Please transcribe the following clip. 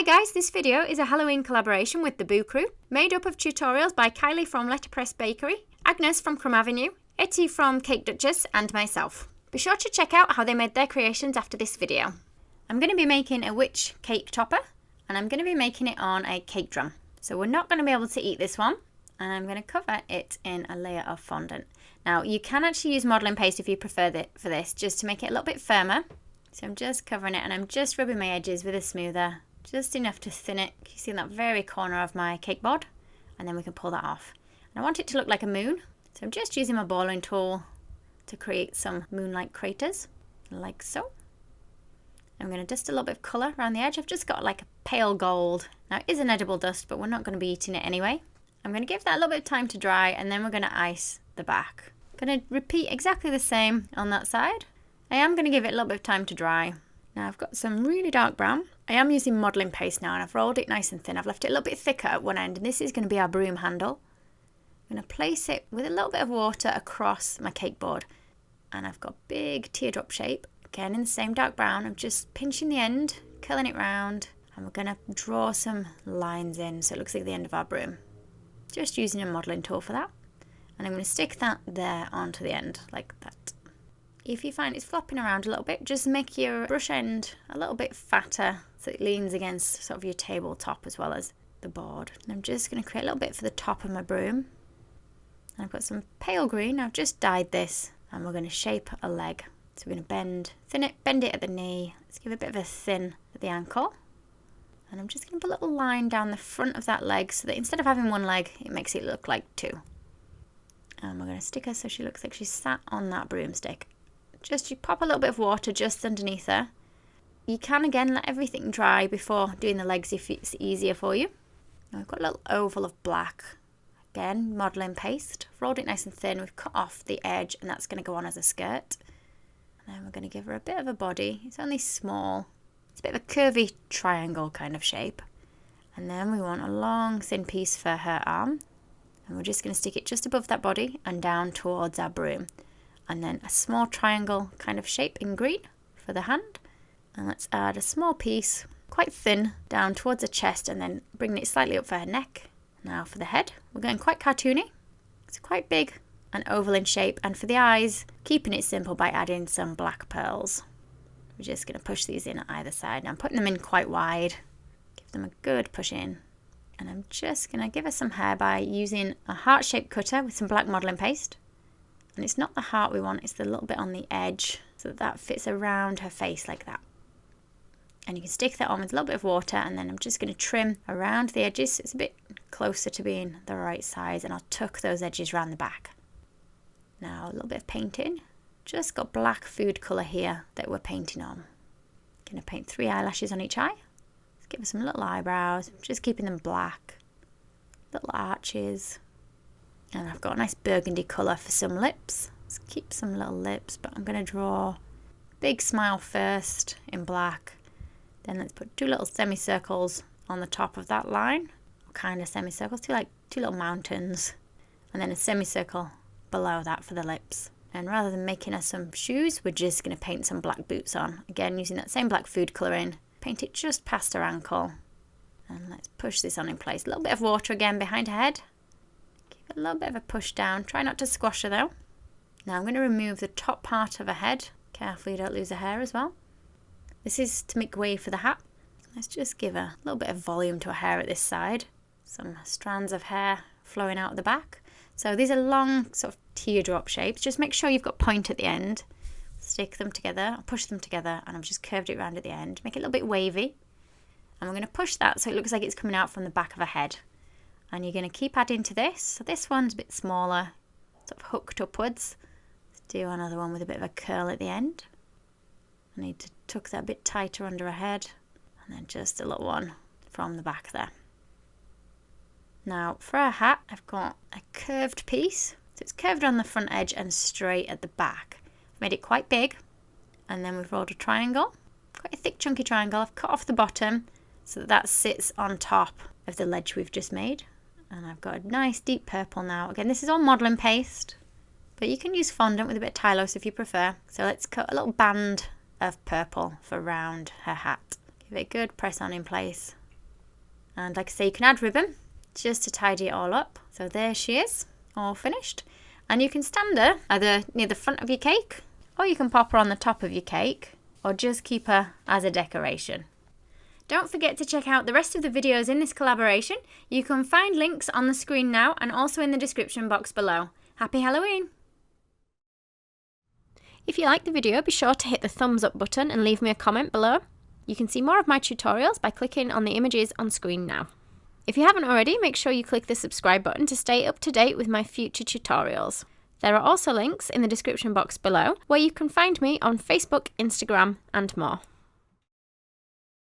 Hi guys, this video is a Halloween collaboration with the Boo Crew, made up of tutorials by Kylie from Letterpress Bakery, Agnes from Crumb Avenue, Etty from Cake Duchess, and myself. Be sure to check out how they made their creations after this video. I'm going to be making a witch cake topper, and I'm going to be making it on a cake drum. So we're not going to be able to eat this one, and I'm going to cover it in a layer of fondant. Now you can actually use modelling paste if you prefer for this, just to make it a little bit firmer. So I'm just covering it and I'm just rubbing my edges with a smoother, just enough to thin it. You see in that very corner of my cake board, and then we can pull that off. And I want it to look like a moon, so I'm just using my balling tool to create some moon-like craters, like so. I'm going to dust a little bit of colour around the edge. I've just got like a pale gold. Now it is an edible dust, but we're not going to be eating it anyway. I'm going to give that a little bit of time to dry, and then we're going to ice the back. I'm going to repeat exactly the same on that side. I am going to give it a little bit of time to dry. Now I've got some really dark brown. I am using modelling paste now, and I've rolled it nice and thin. I've left it a little bit thicker at one end, and this is going to be our broom handle. I'm going to place it with a little bit of water across my cake board, and I've got big teardrop shape. Again in the same dark brown. I'm just pinching the end, curling it round, and we're going to draw some lines in so it looks like the end of our broom. Just using a modelling tool for that. And I'm going to stick that there onto the end like that. If you find it's flopping around a little bit, just make your brush end a little bit fatter so it leans against sort of your tabletop as well as the board. And I'm just going to create a little bit for the top of my broom. And I've got some pale green. I've just dyed this, and we're going to shape a leg. So we're going to bend it at the knee. Let's give it a bit of a thin at the ankle. And I'm just going to put a little line down the front of that leg so that instead of having one leg, it makes it look like two. And we're going to stick her so she looks like she's sat on that broomstick. Just you pop a little bit of water just underneath her. You can again let everything dry before doing the legs if it's easier for you. Now we've got a little oval of black. Again, modelling paste. I've rolled it nice and thin. We've cut off the edge, and that's going to go on as a skirt. And then we're going to give her a bit of a body. It's only small. It's a bit of a curvy triangle kind of shape. And then we want a long thin piece for her arm. And we're just going to stick it just above that body and down towards our broom. And then a small triangle kind of shape in green for the hand. And let's add a small piece, quite thin, down towards her chest, and then bringing it slightly up for her neck. Now for the head, we're going quite cartoony. It's quite big and oval in shape. And for the eyes, keeping it simple by adding some black pearls. We're just going to push these in at either side. Now I'm putting them in quite wide. Give them a good push in. And I'm just going to give her some hair by using a heart-shaped cutter with some black modelling paste. And it's not the heart we want, it's the little bit on the edge, so that fits around her face like that. And you can stick that on with a little bit of water, and then I'm just going to trim around the edges so it's a bit closer to being the right size, and I'll tuck those edges around the back. Now a little bit of painting. Just got black food colour here that we're painting on. Going to paint 3 eyelashes on each eye. Let's give her some little eyebrows, just keeping them black. Little arches. And I've got a nice burgundy colour for some lips. Let's keep some little lips, but I'm going to draw a big smile first in black. Then let's put 2 little semicircles on the top of that line. What kind of semicircles? Two little mountains. And then a semicircle below that for the lips. And rather than making us some shoes, we're just going to paint some black boots on. Again, using that same black food colouring. Paint it just past her ankle. And let's push this on in place. A little bit of water again behind her head. A little bit of a push down. Try not to squash her though. Now I'm going to remove the top part of her head. Carefully you don't lose her hair as well. This is to make way for the hat. Let's just give a little bit of volume to her hair at this side. Some strands of hair flowing out the back. So these are long sort of teardrop shapes. Just make sure you've got point at the end. Stick them together, push them together, and I've just curved it around at the end. Make it a little bit wavy. And we're going to push that so it looks like it's coming out from the back of her head. And you're going to keep adding to this. So this one's a bit smaller, sort of hooked upwards. Let's do another one with a bit of a curl at the end. I need to tuck that a bit tighter under her head. And then just a little one from the back there. Now for our hat, I've got a curved piece. So it's curved on the front edge and straight at the back. I've made it quite big. And then we've rolled a triangle. Quite a thick chunky triangle. I've cut off the bottom so that sits on top of the ledge we've just made. And I've got a nice deep purple now. Again, this is all modelling paste, but you can use fondant with a bit of Tylose if you prefer. So let's cut a little band of purple for around her hat. Give it a good press on in place. And like I say, you can add ribbon just to tidy it all up. So there she is, all finished. And you can stand her either near the front of your cake, or you can pop her on the top of your cake, or just keep her as a decoration. Don't forget to check out the rest of the videos in this collaboration. You can find links on the screen now and also in the description box below. Happy Halloween! If you liked the video, be sure to hit the thumbs up button and leave me a comment below. You can see more of my tutorials by clicking on the images on screen now. If you haven't already, make sure you click the subscribe button to stay up to date with my future tutorials. There are also links in the description box below where you can find me on Facebook, Instagram and more.